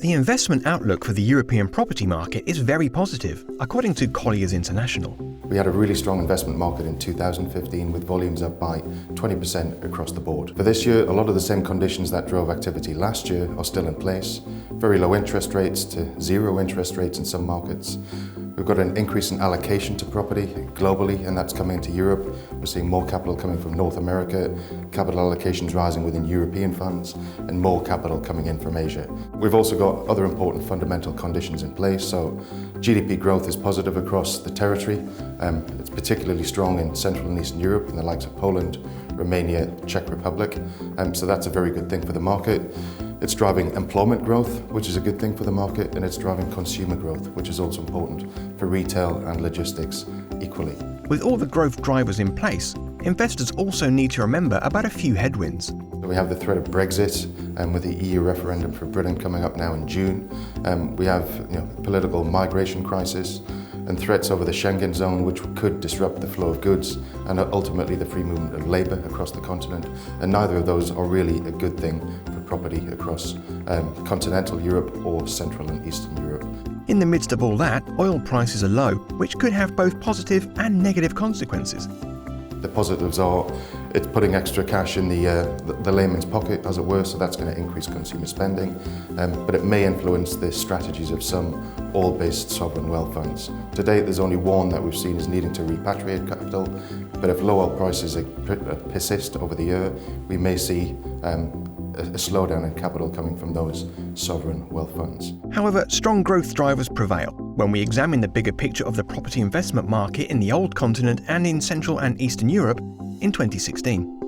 The investment outlook for the European property market is very positive, according to Colliers International. We had a really strong investment market in 2015 with volumes up by 20% across the board. For this year, a lot of the same conditions that drove activity last year are still in place. Very low interest rates to zero interest rates in some markets. We've got an increase in allocation to property globally, and that's coming into Europe. We're seeing more capital coming from North America, capital allocations rising within European funds, and more capital coming in from Asia. We've also got other important fundamental conditions in place. So GDP growth is positive across the territory. It's particularly strong in Central and Eastern Europe, in the likes of Poland, Romania, Czech Republic. So that's a very good thing for the market. It's driving employment growth, which is a good thing for the market, and it's driving consumer growth, which is also important for retail and logistics equally. With all the growth drivers in place, investors also need to remember about a few headwinds. We have the threat of Brexit, with the EU referendum for Britain coming up now in June. We have political migration crisis and threats over the Schengen zone, which could disrupt the flow of goods and ultimately the free movement of labour across the continent. And neither of those are really a good thing for property across continental Europe or Central and Eastern Europe. In the midst of all that, oil prices are low, which could have both positive and negative consequences. The positives are it's putting extra cash in the layman's pocket, as it were, so that's going to increase consumer spending, but it may influence the strategies of some oil-based sovereign wealth funds. To date, there's only one that we've seen as needing to repatriate capital, but if low oil prices persist over the year, we may see a slowdown in capital coming from those sovereign wealth funds. However, strong growth drivers prevail when we examine the bigger picture of the property investment market in the old continent and in Central and Eastern Europe in 2016.